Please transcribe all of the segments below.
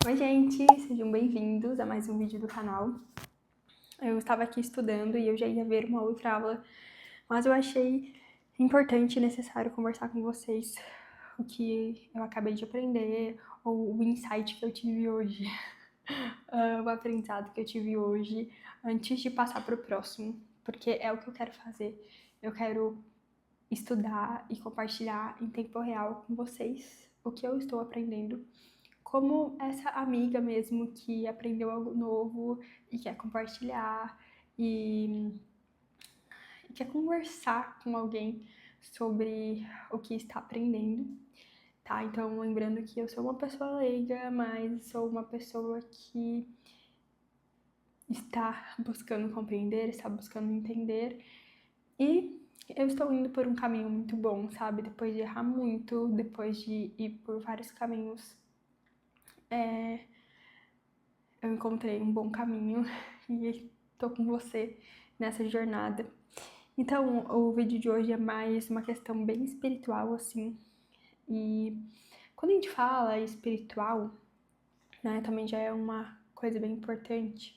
Oi, gente! Sejam bem-vindos a mais um vídeo do canal. Eu estava aqui estudando e eu já ia ver uma outra aula, mas eu achei importante e necessário conversar com vocês o que eu acabei de aprender ou o insight que eu tive hoje, o aprendizado que eu tive hoje antes de passar para o próximo, porque é o que eu quero fazer. Eu quero estudar e compartilhar em tempo real com vocês o que eu estou aprendendo, como essa amiga mesmo que aprendeu algo novo e quer compartilhar e quer conversar com alguém sobre o que está aprendendo, tá? Então, lembrando que eu sou uma pessoa leiga, mas sou uma pessoa que está buscando compreender, está buscando entender, e eu estou indo por um caminho muito bom, sabe? Depois de errar muito, depois de ir por vários caminhos, eu encontrei um bom caminho e tô com você nessa jornada. Então, o vídeo de hoje é mais uma questão bem espiritual, assim. E quando a gente fala espiritual, né, também já é uma coisa bem importante.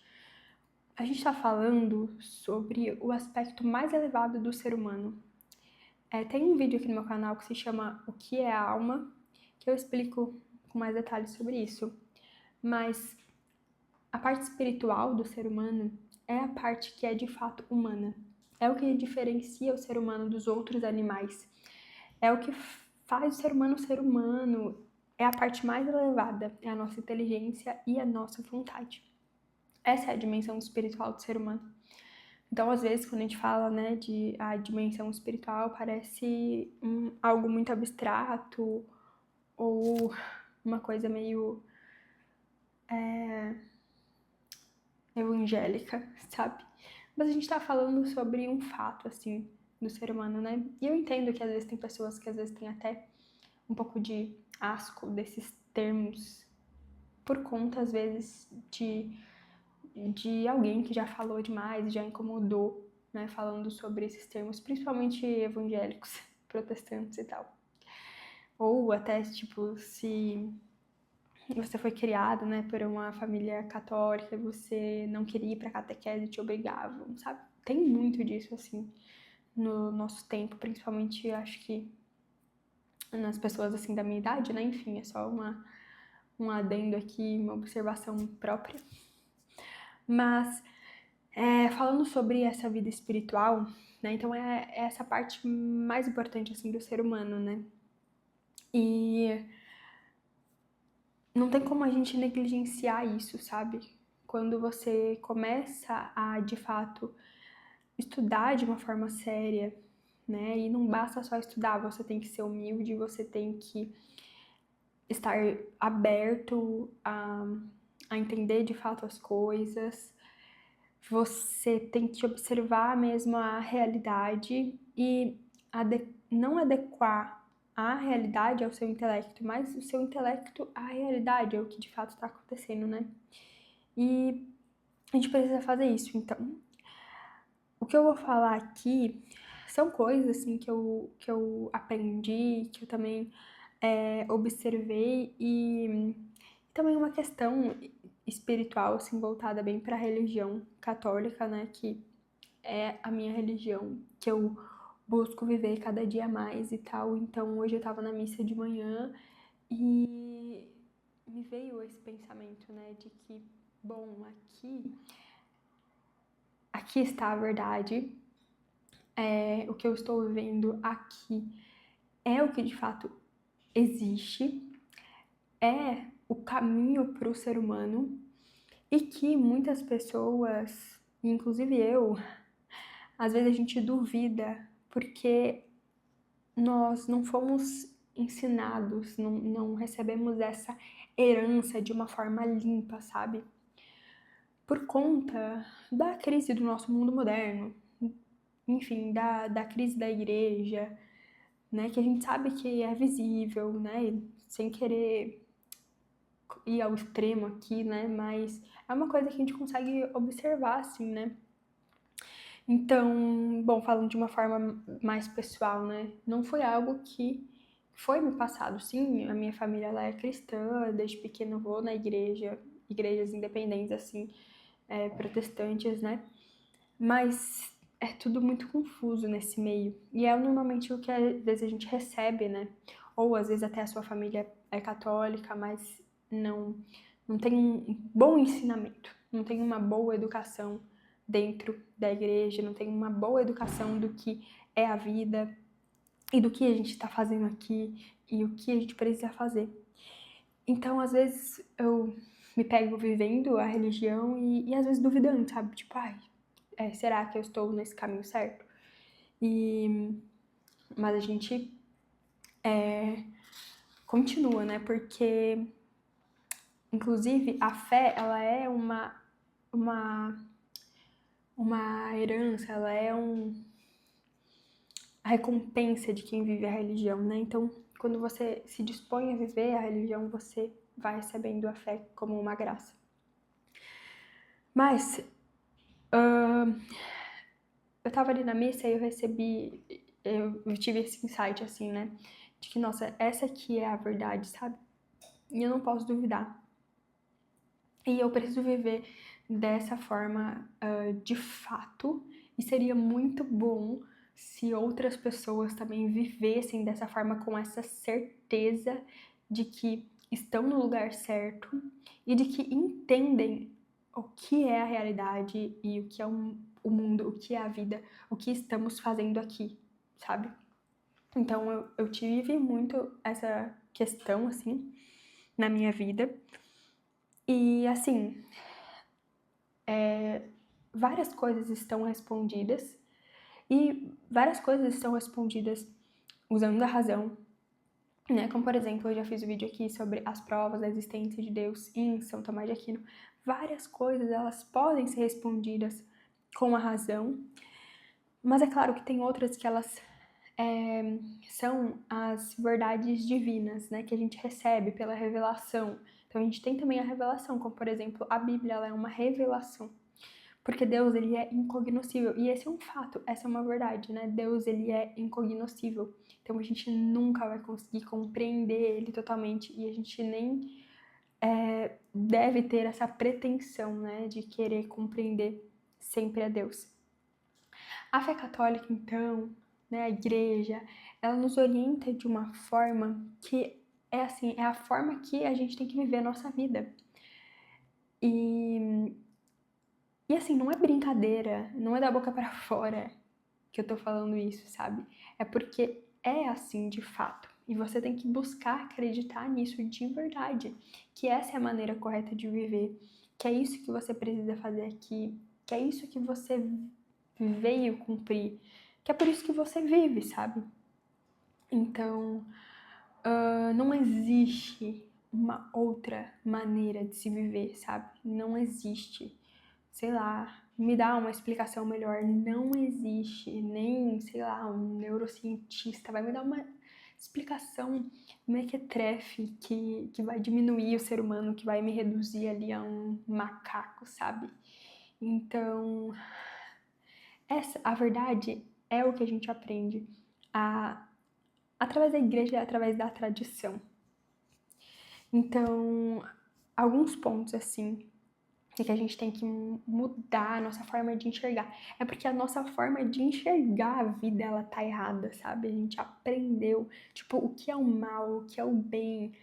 A gente tá falando sobre o aspecto mais elevado do ser humano. Tem um vídeo aqui no meu canal que se chama O que é a Alma, que eu explico com mais detalhes sobre isso. Mas a parte espiritual do ser humano é a parte que é de fato humana. É o que diferencia o ser humano dos outros animais. É o que faz o ser humano. É a parte mais elevada, é a nossa inteligência e a nossa vontade. Essa é a dimensão espiritual do ser humano. Então, às vezes, quando a gente fala, né, de a dimensão espiritual, parece algo muito abstrato ou uma coisa meio evangélica, sabe? Mas a gente tá falando sobre um fato, assim, do ser humano, né? E eu entendo que às vezes tem pessoas que às vezes têm até um pouco de asco desses termos por conta, às vezes, de alguém que já falou demais, já incomodou, né? Falando sobre esses termos, principalmente evangélicos, protestantes e tal. Ou até, tipo, se você foi criado, né, por uma família católica e você não queria ir pra catequese e te obrigavam, sabe? Tem muito disso, assim, no nosso tempo, principalmente, acho que nas pessoas, assim, da minha idade, né? Enfim, é só um adendo aqui, uma observação própria. Mas, falando sobre essa vida espiritual, né? Então, é essa parte mais importante, assim, do ser humano, né? E não tem como a gente negligenciar isso, sabe? Quando você começa a, de fato, estudar de uma forma séria, né? E não basta só estudar, você tem que ser humilde, você tem que estar aberto a entender de fato as coisas, você tem que observar mesmo a realidade e não adequar a realidade ao seu intelecto, mas o seu intelecto à realidade, é o que de fato está acontecendo, né? E a gente precisa fazer isso, então. O que eu vou falar aqui são coisas assim que eu aprendi, que eu também observei e também uma questão espiritual assim voltada bem para a religião católica, né, que é a minha religião, que eu busco viver cada dia mais e tal. Então hoje eu tava na missa de manhã e me veio esse pensamento, né, de que, bom, aqui está a verdade, o que eu estou vivendo aqui é o que de fato existe, é o caminho para o ser humano e que muitas pessoas, inclusive eu, às vezes a gente duvida porque nós não fomos ensinados, não recebemos essa herança de uma forma limpa, sabe? Por conta da crise do nosso mundo moderno, enfim, da crise da igreja, né, que a gente sabe que é visível, né, sem querer ir ao extremo aqui, né, mas é uma coisa que a gente consegue observar, assim, né. Então, bom, falando de uma forma mais pessoal, né, não foi algo que foi me passado, sim, a minha família ela é cristã, desde pequeno eu vou na igreja, igrejas independentes, assim, protestantes, né? Mas é tudo muito confuso nesse meio. E é normalmente o que às vezes a gente recebe, né? Ou às vezes até a sua família é católica, mas não tem um bom ensinamento, não tem uma boa educação dentro da igreja, não tem uma boa educação do que é a vida e do que a gente está fazendo aqui e o que a gente precisa fazer. Então, às vezes, eu me pego vivendo a religião e às vezes duvidando, sabe? Tipo, ai, será que eu estou nesse caminho certo? Mas a gente continua, né? Porque, inclusive, a fé, ela é uma herança, ela é a recompensa de quem vive a religião, né? Então, quando você se dispõe a viver a religião, você vai recebendo a fé como uma graça. Mas, eu tava ali na missa e eu tive esse insight, assim, né? De que, nossa, essa aqui é a verdade, sabe? E eu não posso duvidar. E eu preciso viver dessa forma, de fato, e seria muito bom se outras pessoas também vivessem dessa forma, com essa certeza de que estão no lugar certo e de que entendem o que é a realidade e o que é o mundo, o que é a vida, o que estamos fazendo aqui, sabe? Então eu tive muito essa questão, assim, na minha vida. E, assim, várias coisas estão respondidas e várias coisas estão respondidas usando a razão, né? Como, por exemplo, eu já fiz um vídeo aqui sobre as provas da existência de Deus em São Tomás de Aquino. Várias coisas, elas podem ser respondidas com a razão, mas é claro que tem outras que elas são as verdades divinas, né? Que a gente recebe pela revelação. Então a gente tem também a revelação, como, por exemplo, a Bíblia, ela é uma revelação. Porque Deus, ele é incognoscível. E esse é um fato, essa é uma verdade, né? Deus, ele é incognoscível. Então a gente nunca vai conseguir compreender ele totalmente. E a gente nem deve ter essa pretensão, né? De querer compreender sempre a Deus. A fé católica, então, né? A igreja, ela nos orienta de uma forma que é assim, é a forma que a gente tem que viver a nossa vida. E assim, não é brincadeira, não é da boca pra fora que eu tô falando isso, sabe? É porque é assim de fato. E você tem que buscar acreditar nisso de verdade. Que essa é a maneira correta de viver. Que é isso que você precisa fazer aqui. Que é isso que você veio cumprir. Que é por isso que você vive, sabe? Então, não existe uma outra maneira de se viver, sabe? Não existe. Sei lá, me dá uma explicação melhor. Não existe nem, sei lá, um neurocientista vai me dar uma explicação mequetrefe que vai diminuir o ser humano, que vai me reduzir ali a um macaco, sabe? Então, a verdade é o que a gente aprende através da igreja, através da tradição. Então, alguns pontos, assim, que a gente tem que mudar a nossa forma de enxergar. É porque a nossa forma de enxergar a vida, ela tá errada, sabe? A gente aprendeu, tipo, o que é o mal, o que é o bem,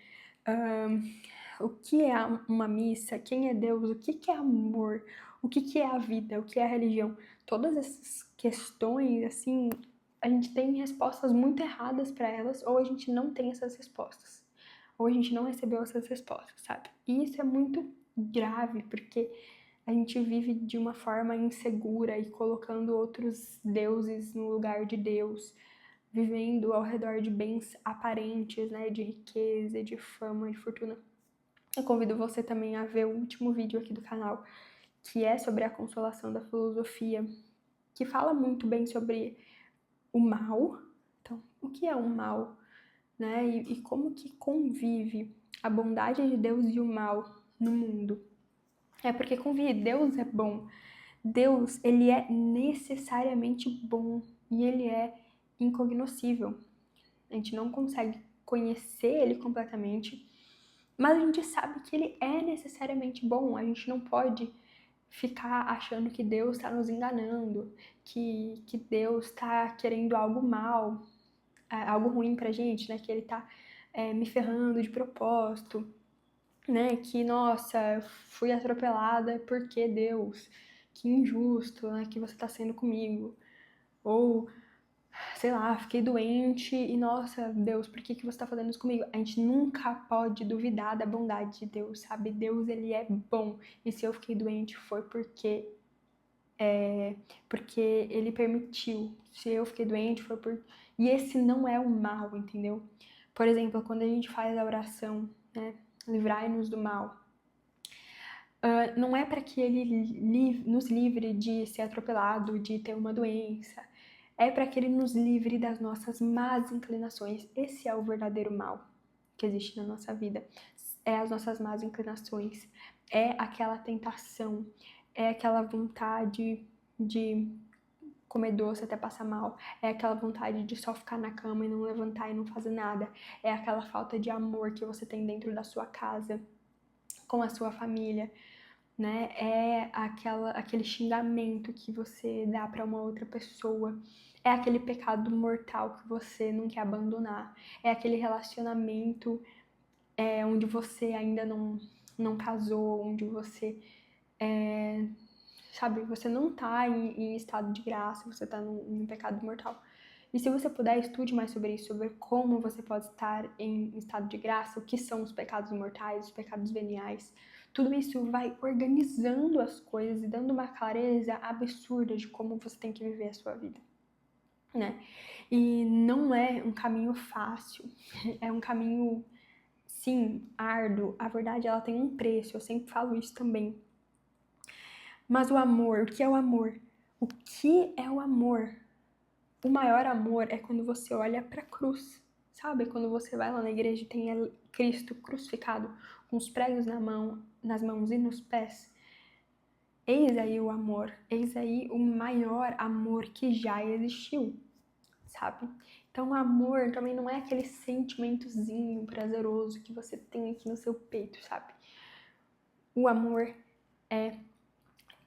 o que é uma missa, quem é Deus, o que é amor, o que é a vida, o que é a religião. Todas essas questões, assim, a gente tem respostas muito erradas para elas, ou a gente não tem essas respostas. Ou a gente não recebeu essas respostas, sabe? E isso é muito grave, porque a gente vive de uma forma insegura e colocando outros deuses no lugar de Deus, vivendo ao redor de bens aparentes, né, de riqueza, de fama, de fortuna. Eu convido você também a ver o último vídeo aqui do canal, que é sobre a consolação da filosofia, que fala muito bem sobre o mal. Então, o que é o mal, né? E como que convive a bondade de Deus e o mal no mundo. É porque convive, Deus é bom. Deus, ele é necessariamente bom e ele é incognoscível. A gente não consegue conhecer ele completamente, mas a gente sabe que ele é necessariamente bom. A gente não pode ficar achando que Deus está nos enganando, que Deus está querendo algo mal, algo ruim pra gente, né? Que ele tá me ferrando de propósito, né? Que, nossa, eu fui atropelada porque Deus, que injusto, né? Que você tá sendo comigo. Ou, sei lá, fiquei doente e, nossa, Deus, por que você tá fazendo isso comigo? A gente nunca pode duvidar da bondade de Deus, sabe? Deus, ele é bom. E se eu fiquei doente foi porque ele permitiu. Se eu fiquei doente foi por... E esse não é o mal, entendeu? Por exemplo, quando a gente faz a oração, né? Livrai-nos do mal. Não é para que ele nos livre de ser atropelado, de ter uma doença. É para que ele nos livre das nossas más inclinações. Esse é o verdadeiro mal que existe na nossa vida. É as nossas más inclinações. É aquela tentação. É aquela vontade de comer doce até passar mal. É aquela vontade de só ficar na cama e não levantar e não fazer nada. É aquela falta de amor que você tem dentro da sua casa, com a sua família, né? É aquele xingamento que você dá para uma outra pessoa. É aquele pecado mortal que você não quer abandonar. É aquele relacionamento onde você ainda não casou, onde você sabe, você não tá em estado de graça, você tá num pecado mortal. E se você puder, estude mais sobre isso, sobre como você pode estar em estado de graça, o que são os pecados mortais, os pecados veniais. Tudo isso vai organizando as coisas e dando uma clareza absurda de como você tem que viver a sua vida, né? E não é um caminho fácil, é um caminho, sim, árduo. A verdade, ela tem um preço, eu sempre falo isso também. Mas o amor, o que é o amor? O que é o amor? O maior amor é quando você olha para a cruz, sabe? Quando você vai lá na igreja e tem Cristo crucificado com os pregos nas mãos e nos pés. Eis aí o amor, eis aí o maior amor que já existiu, sabe? Então, o amor também não é aquele sentimentozinho prazeroso que você tem aqui no seu peito, sabe? O amor é,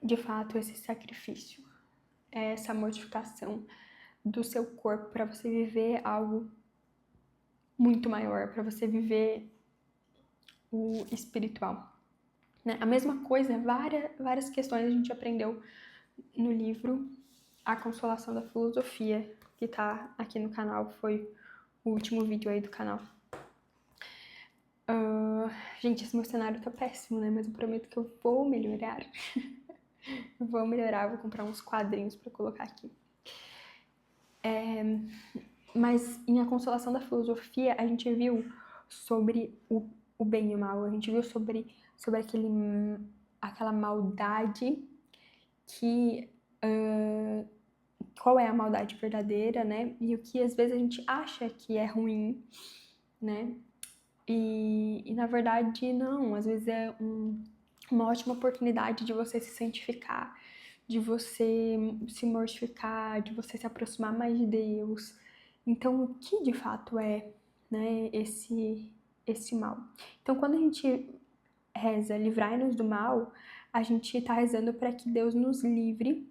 de fato, esse sacrifício, é essa mortificação do seu corpo para você viver algo muito maior, para você viver o espiritual, né? A mesma coisa, várias questões a gente aprendeu no livro A Consolação da Filosofia, que tá aqui no canal, foi o último vídeo aí do canal. Gente, esse meu cenário tá péssimo, né? Mas eu prometo que eu vou melhorar. Vou comprar uns quadrinhos para colocar aqui. Mas em A Consolação da Filosofia, a gente viu sobre o bem e o mal, a gente viu sobre aquela maldade que... qual é a maldade verdadeira, né? E o que às vezes a gente acha que é ruim, né? E na verdade, não. Às vezes é uma ótima oportunidade de você se santificar, de você se mortificar, de você se aproximar mais de Deus. Então, o que de fato é, né, esse mal? Então, quando a gente reza livrai-nos do mal, a gente está rezando para que Deus nos livre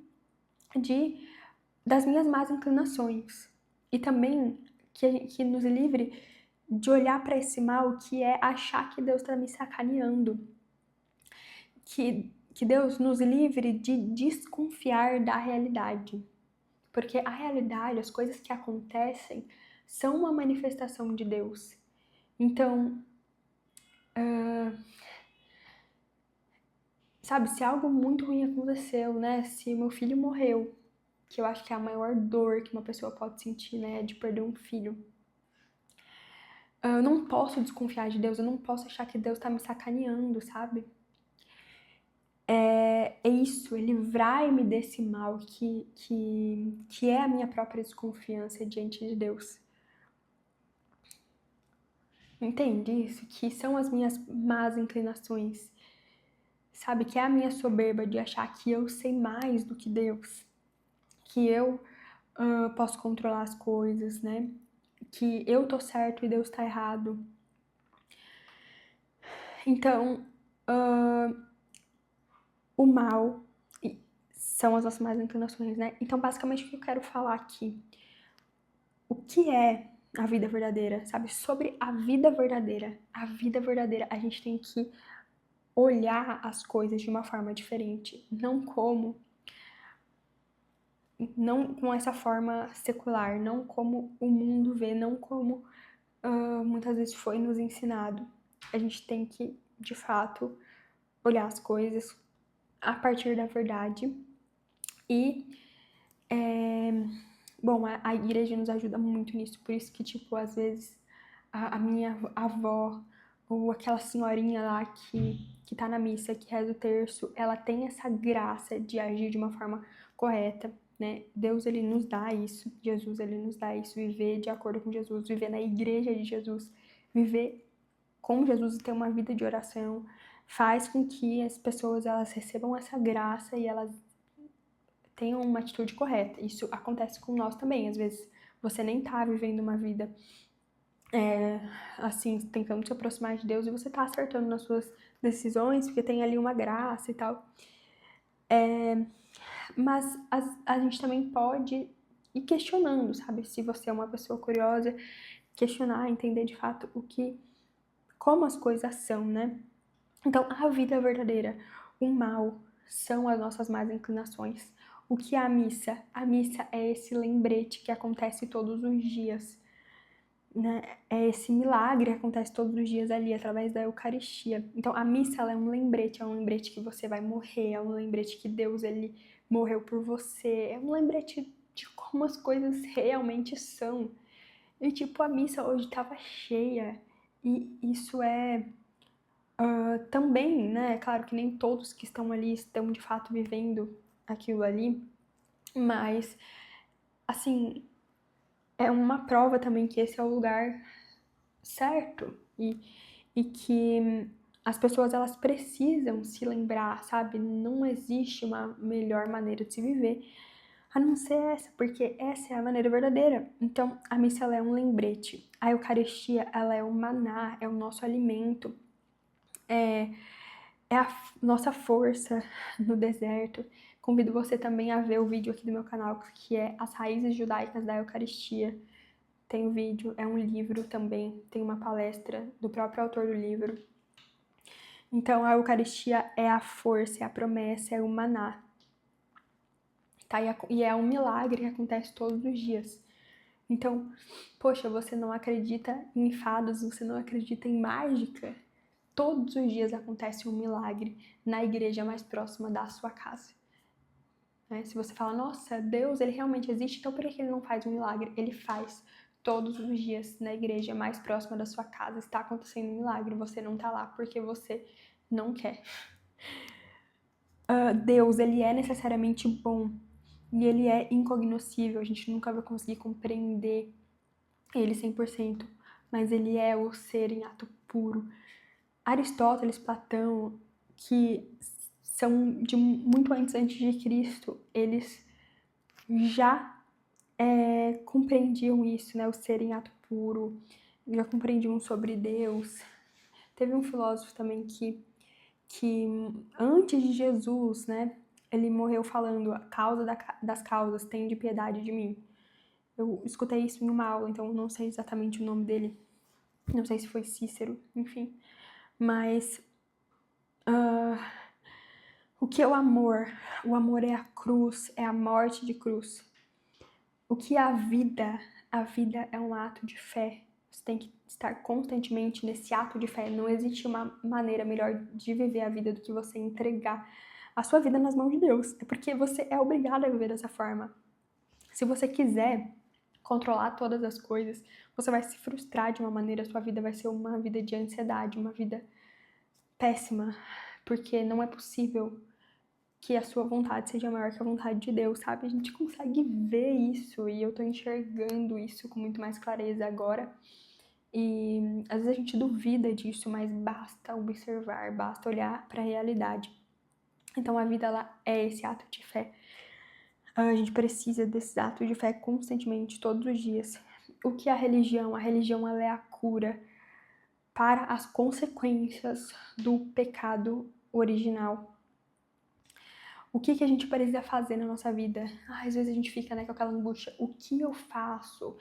das minhas más inclinações e também que nos livre de olhar para esse mal que é achar que Deus está me sacaneando, que Deus nos livre de desconfiar da realidade. Porque a realidade, as coisas que acontecem, são uma manifestação de Deus. Então, sabe, se algo muito ruim aconteceu, né? Se meu filho morreu, que eu acho que é a maior dor que uma pessoa pode sentir, né? De perder um filho. Eu não posso desconfiar de Deus, eu não posso achar que Deus tá me sacaneando, sabe? É isso, livrai-me desse mal que é a minha própria desconfiança diante de Deus. Entende isso? Que são as minhas más inclinações, sabe? Que é a minha soberba de achar que eu sei mais do que Deus, que eu posso controlar as coisas, né? que eu tô certo e Deus tá errado. Então, o mal são as nossas más inclinações, né? Então, basicamente, o que eu quero falar aqui, o que é a vida verdadeira, sabe? Sobre a vida verdadeira. A vida verdadeira, a gente tem que olhar as coisas de uma forma diferente, não com essa forma secular, não como o mundo vê, não como muitas vezes foi nos ensinado. A gente tem que, de fato, olhar as coisas a partir da verdade. E, bom, a igreja nos ajuda muito nisso, por isso que, tipo, às vezes a minha avó ou aquela senhorinha lá que tá na missa, que reza o terço, ela tem essa graça de agir de uma forma correta, né? Deus, ele nos dá isso, Jesus, ele nos dá isso, viver de acordo com Jesus, viver na igreja de Jesus, viver com Jesus e ter uma vida de oração, faz com que as pessoas, elas recebam essa graça e elas tenham uma atitude correta. Isso acontece com nós também, às vezes você nem tá vivendo uma vida assim, tentando se aproximar de Deus e você tá acertando nas suas decisões, porque tem ali uma graça e tal. Mas a gente também pode ir questionando, sabe? Se você é uma pessoa curiosa, questionar, entender de fato como as coisas são, né? Então, a vida verdadeira, o mal, são as nossas más inclinações. O que é a missa? A missa é esse lembrete que acontece todos os dias, né? É esse milagre que acontece todos os dias ali, através da Eucaristia. Então, a missa, ela é um lembrete que você vai morrer, é um lembrete que Deus, ele morreu por você, é um lembrete de como as coisas realmente são. E, tipo, a missa hoje estava cheia, e isso também, né? Claro que nem todos que estão ali estão, de fato, vivendo aquilo ali, mas, assim, é uma prova também que esse é o lugar certo e que as pessoas, elas precisam se lembrar, sabe? Não existe uma melhor maneira de se viver a não ser essa, porque essa é a maneira verdadeira. Então, a missa, ela é um lembrete. A Eucaristia, ela é o maná, é o nosso alimento, é a nossa força no deserto. Convido você também a ver o vídeo aqui do meu canal, que é As Raízes Judaicas da Eucaristia. Tem o vídeo, é um livro também, tem uma palestra do próprio autor do livro. Então, a Eucaristia é a força, é a promessa, é o maná. Tá? E é um milagre que acontece todos os dias. Então, poxa, você não acredita em fadas, você não acredita em mágica? Todos os dias acontece um milagre na igreja mais próxima da sua casa. Né? Se você fala, nossa, Deus, ele realmente existe, então por que ele não faz um milagre? Ele faz. Todos os dias na igreja mais próxima da sua casa está acontecendo um milagre. Você não está lá porque você não quer. Deus, ele é necessariamente bom e ele é incognoscível. A gente nunca vai conseguir compreender ele 100%, mas ele é o ser em ato puro. Aristóteles, Platão, que são de muito antes de Cristo, eles já compreendiam isso, né? O ser em ato puro, já compreendiam sobre Deus. Teve um filósofo também que antes de Jesus, né? Ele morreu falando, a causa das causas, tende piedade de mim. Eu escutei isso em uma aula, então não sei exatamente o nome dele. Não sei se foi Cícero, enfim. Mas o que é o amor? O amor é a cruz, é a morte de cruz. O que é a vida? A vida é um ato de fé. Você tem que estar constantemente nesse ato de fé. Não existe uma maneira melhor de viver a vida do que você entregar a sua vida nas mãos de Deus. É porque você é obrigado a viver dessa forma. Se você quiser controlar todas as coisas, você vai se frustrar de uma maneira, sua vida vai ser uma vida de ansiedade, uma vida péssima, porque não é possível que a sua vontade seja maior que a vontade de Deus, sabe? A gente consegue ver isso e eu tô enxergando isso com muito mais clareza agora. E às vezes a gente duvida disso, mas basta observar, basta olhar para a realidade. Então a vida, ela é esse ato de fé. A gente precisa desse ato de fé constantemente, todos os dias. o que é a religião? A religião, ela é a cura para as consequências do pecado original. O que a gente precisa fazer na nossa vida? Às vezes a gente fica, né, com aquela angústia. O que eu faço?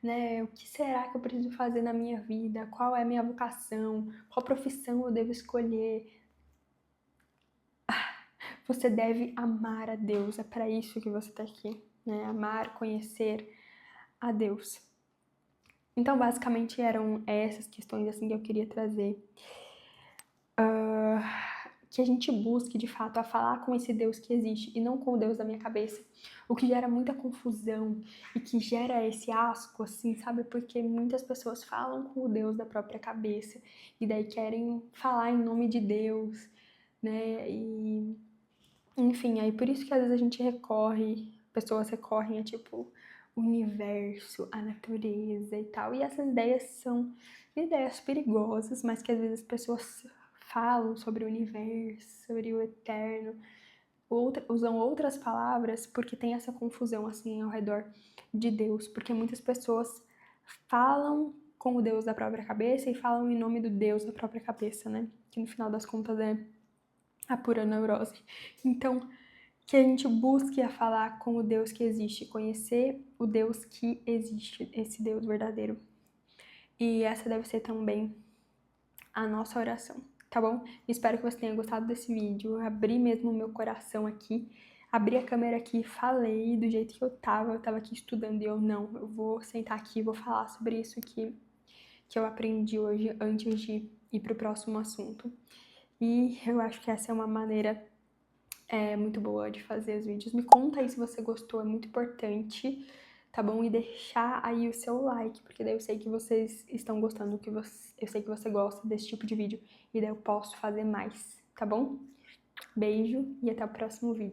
Né? O que será que eu preciso fazer na minha vida? Qual é a minha vocação? Qual profissão eu devo escolher? Você deve amar a Deus. É para isso que você está aqui, né? Amar, conhecer a Deus. Então, basicamente, eram essas questões assim que eu queria trazer. Que a gente busque, de fato, a falar com esse Deus que existe e não com o Deus da minha cabeça. O que gera muita confusão e que gera esse asco, assim, sabe? Porque muitas pessoas falam com o Deus da própria cabeça e daí querem falar em nome de Deus, né? E, enfim, aí por isso que às vezes a gente pessoas recorrem a, tipo, o universo, a natureza e tal. E essas ideias são ideias perigosas, mas que às vezes as pessoas falam sobre o universo, sobre o eterno, usam outras palavras porque tem essa confusão assim ao redor de Deus, porque muitas pessoas falam com o Deus da própria cabeça e falam em nome do Deus da própria cabeça, né? Que no final das contas é a pura neurose. Então, que a gente busque a falar com o Deus que existe, conhecer o Deus que existe, esse Deus verdadeiro. E essa deve ser também a nossa oração, tá bom? Espero que você tenha gostado desse vídeo. Eu abri mesmo o meu coração aqui, abri a câmera aqui, falei do jeito que eu tava aqui estudando e eu vou sentar aqui e vou falar sobre isso que eu aprendi hoje antes de ir pro próximo assunto. E eu acho que essa é uma maneira muito boa de fazer os vídeos. Me conta aí se você gostou, é muito importante, tá bom? E deixar aí o seu like, porque daí eu sei que vocês estão gostando, eu sei que você gosta desse tipo de vídeo, e daí eu posso fazer mais, tá bom? Beijo e até o próximo vídeo.